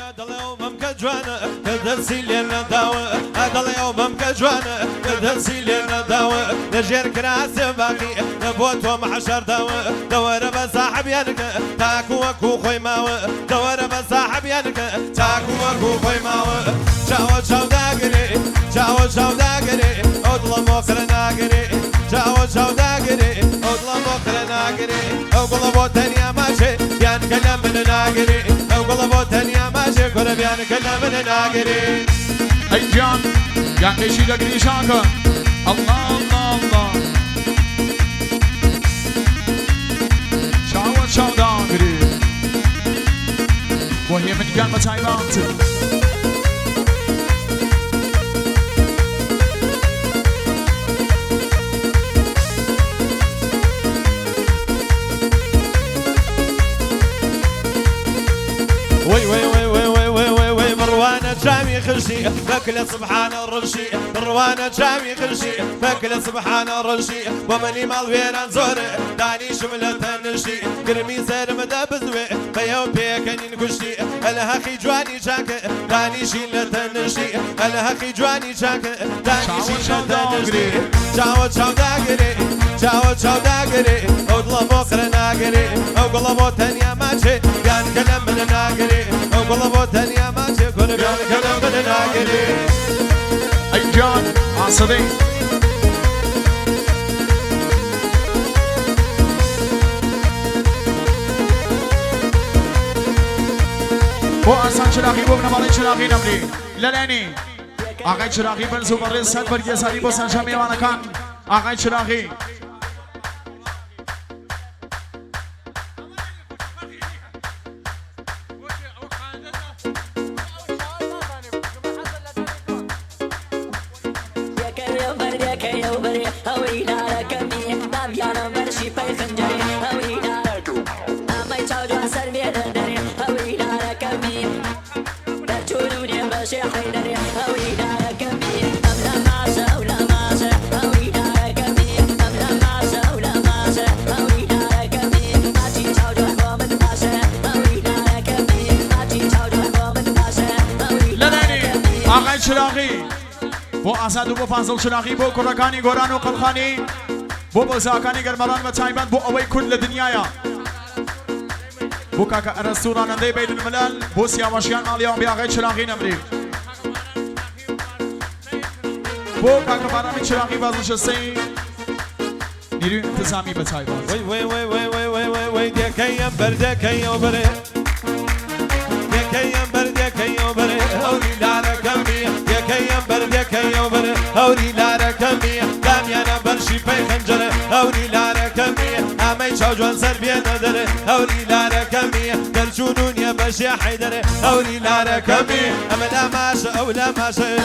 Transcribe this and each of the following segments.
هذا اليوم مكجوانا كدرسي لنا داوى هذا اليوم مكجوانا كدرسي لنا داوى نجير كراس باقي نبوت ومحشر داوى دور بصاحب ينك تاكو وكو خوي ماوى دور بصاحب ينك تاكو وكو خوي ماوى جاو جاو داقري جاو جاو داقري اطلب مخر ناقري جاو جاو داقري اطلب مخر ناقري اقلبو تانية ماشي بيان كلام من ناقري اقلبو تانية ماشي كل بيان كلام من ناقري اي جان يعني ايش يدقني شاكا الله الله الله شاو شاو داقري وهي من كان متايبات وي وي وي وي وي وي وي وي مروانة جامي خرشي فكل سبحان الرشي مروانة جامي خرشي فكل سبحان الرشي ومني مال ويران زوري داني شملة النشي قرمي سير مدى بزوي فيو بيكني نكشي الهخي جواني جاك داني شيلة النشي الهخي جواني جاك داني شيلة النشي جاو جاو داقري جاو جاو داقري اطلب مخر ناقري اقلبو تانية ماشي كان كلام من ناقري اقلبو تانية ماشي كل كان كلام من ناقري اي جان عصدي بو ارسان چراغی بو نمالی چراغی نمری للانی آقای چراغی بنزو برای سد برگی سالی بو سنجا میوانه کن آقای چراغی آقای چراغی بو آزاد و بو فاضل چراغی بو کرکانی گوران و قلخانی بو بزاکانی گرمران و تایبند بو اوی کل دنیایا بو کاکا ارستوران اندی بین الملل بو سیاوشیان آلیان بی آقای چراغی نمری بو کاکا بارانی چراغی بازنشسته نیروی انتظامی به تایبند وی وی وی وی وی وی وی وی دیکیم بر دیکیم بره دیکیم بر دیکیم بره اولی لاره کمی دیکیم بر دیکیم بره اولی لاره کمی دامیانا برشی پی خنجره اولی لاره کمی امی چاوجوان سر بیا نداره اولی لاره کمی درجونونی بشی حیدره اولی لاره کمی اما لا ماشه او لا ماشه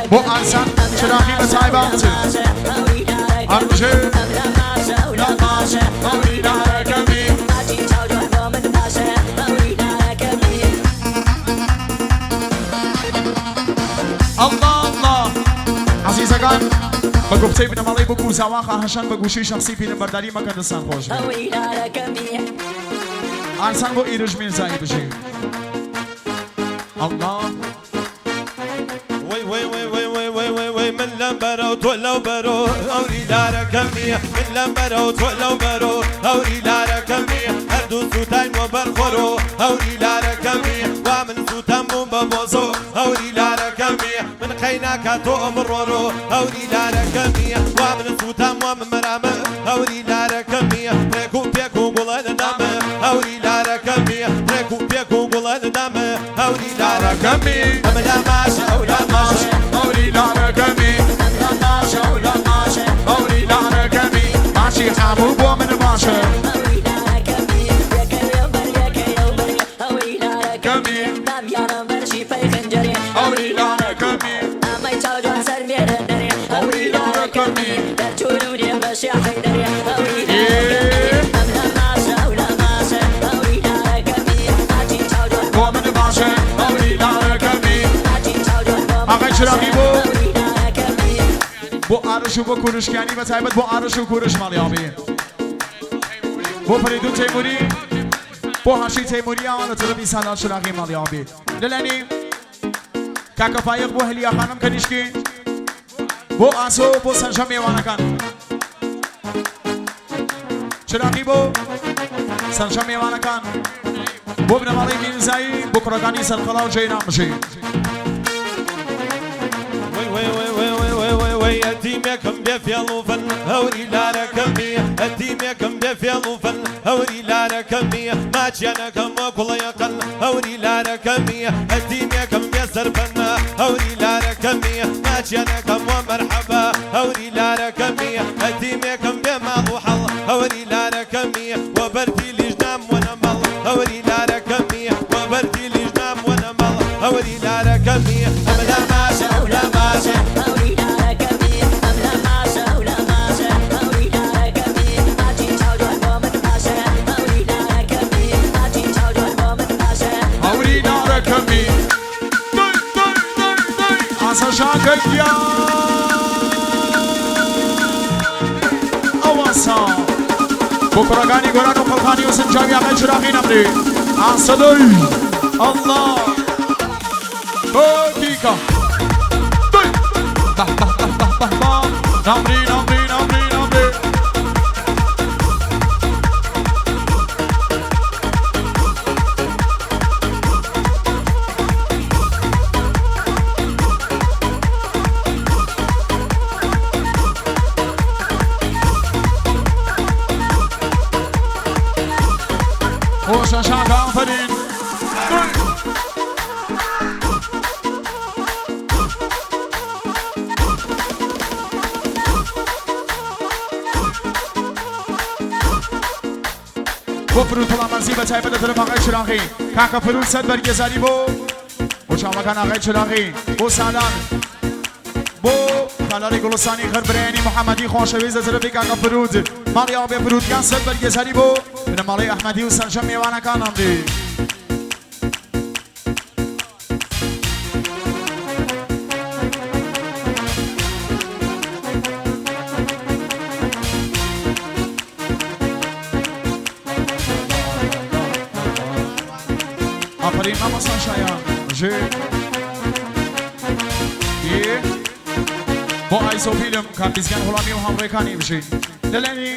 بو ارسان چراغی به تایبند ارجه نماشه اولی داره کمی الله الله عزیزگان با گفته بینم علی بگو زوان خواهشان به گوشی شخصی پیرم برداری مکن دستان خوش ارسان با ایروش میرزایی بشی الله وي وي وي وي وي وي وي وي من لمبرو تولو برو اوري لارا كمية من لمبرو تولو برو اوري لارا كمية هردو سوتاين وبرخورو اوري لارا كمية ومن سوتان بومبا بوزو اوري لارا كمية من خيناكا تو مرورو اوري لارا كمية ومن سوتان ومن مرامة اوري لارا كمية بيكو بيكو قولان نامة اوري لارا كمية بيكو بيكو قولان نامة اوري لارا كمية اما لا ماشي او لا ماشي اوري لارا كمي لا ماشي ولا ماشي اوري لارا كمي ماشي حبوب ومن ماشي كمي اوري لارا كمي آقای چراغی بو عرش و بو کورشکانی و تایبت بو عرش و کورش مالیابی بو فریدون تیموری بو هاشی تیموری آن طلبی سالار چراغی مالیابی للانی کاکا فایق بو هلیا خانم کنیشکی بو آسو بو سرجم میوانکان چراغی بو سرجم میوانکان بو بنمالی میرزایی بو کرگانی سرخلا و جینام بشی الديمكم بفيلو فن هوري لا ركمي الديمكم بفيلو فن هوري لا ركمي ما جانكم كل يقل هوري لا ركمي الديمكم بيسر فن هوري لا ركمي ما جانكم ومرحبا هوري لا ركمي الديمكم بما ضحل هوري لا ركمي وبرتي لجنام ونمل هوري لا ركمي وبرتي لجنام ونمل هوري لا ركمي أملا ماشا ولا ماشا شاكر يا أواسا بكرة غاني غران وخلخاني وسنجابي أخي شراخي نمري أصدي الله بوكيكا بح بح بح بح بح بح نمري نمري نمري نمري شاك آفرین بو فرود طلع مرزی به تایبه طرف آقای چراغی کاکا فرود صد برگزاری بو چامکان آقای چراغی بو سالان بو کالاری گلستانی خربرینی محمدی خوشویز طرفی کاکا فرود مالی آبی فرود گان صد برگزاری بو من مالی احمدی و سرجم میوانا کانم دی آفرین ماما سانشایان جی یه با ایسو فیلم کار بیزگان غلامی و همریکانی بشین للانی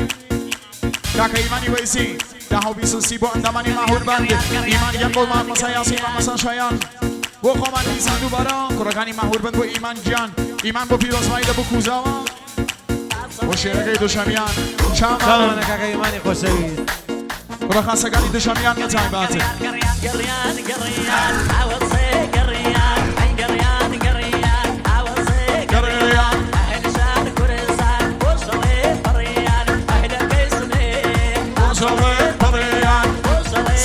کاکا ایمانی ویسی دهو بیسو سی با اندامانی ماهور بند ایمان گنگل مار مسایاسی ماما سانشایان و خومان بیزن دوبارا کرگانی ماهور بند و ایمان جان ایمان با پیروز مایده با کوزاوا و شیرگی دوشمیان شامان کاکا ایمانی خوشویز کرا خاصگانی دوشمیان نتای باته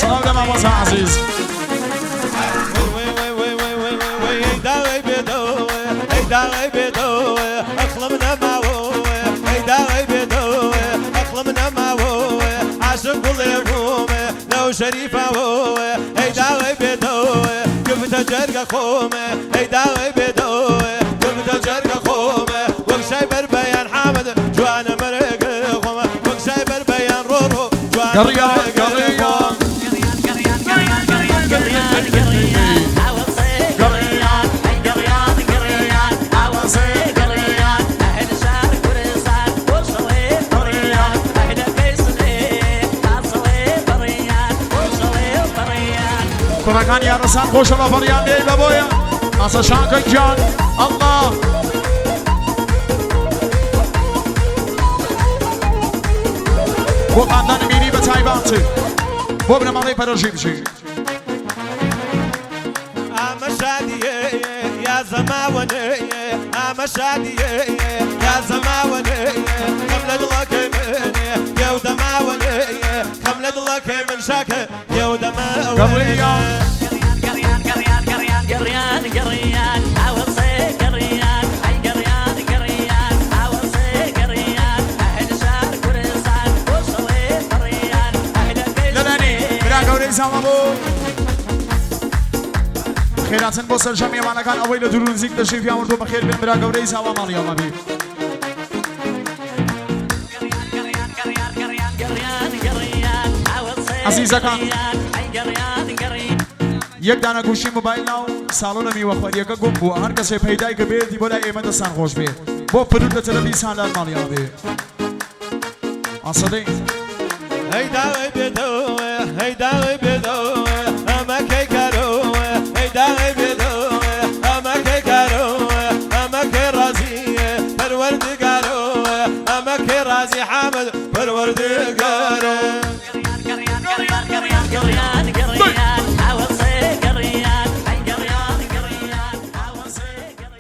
سلام دم عباس عزیز داوي بدو داوي بدو اخلمنا معو داوي بدو اخلمنا معو عاشق اليوم لو شريفه داوي بدو كيف تجرق خوم داوي بدو كيف تجرق خوم وقشاي بربيان حامد جوانا مرق خوم وقشاي بربيان رورو جوانا مرق كان يا رسام خوش الله فريان دي بابويا أصلا شاكر جان الله وقاندان ميني بتايباتي وابن مالي بروجي بشي مشادية يا زماوني مشادية يا زماوني خملة لك مني يا ودماوني خملة لك من شاك يا ودماوني خيراتن بۆ سەرجەم میێوانەکان ئەوەی لە دوور و نزیک تەشریفیان وردووە بەخێر بێن برا گەورەی زاوا ماڵیاڵە بێ عزیزەکان یەک دانە گوشی مۆبایل ناو ساڵۆنە میوەخوەریەکە گوم بووە هەر کەسێ پەیدای بێتی بۆ لای ئێمە دەستان خۆش بێ بۆ فرود لە تەلەڤیزیۆن لار ماڵیاڵە بێ ئاسەدەی هەیداوێ بێتەوە هەیداوێ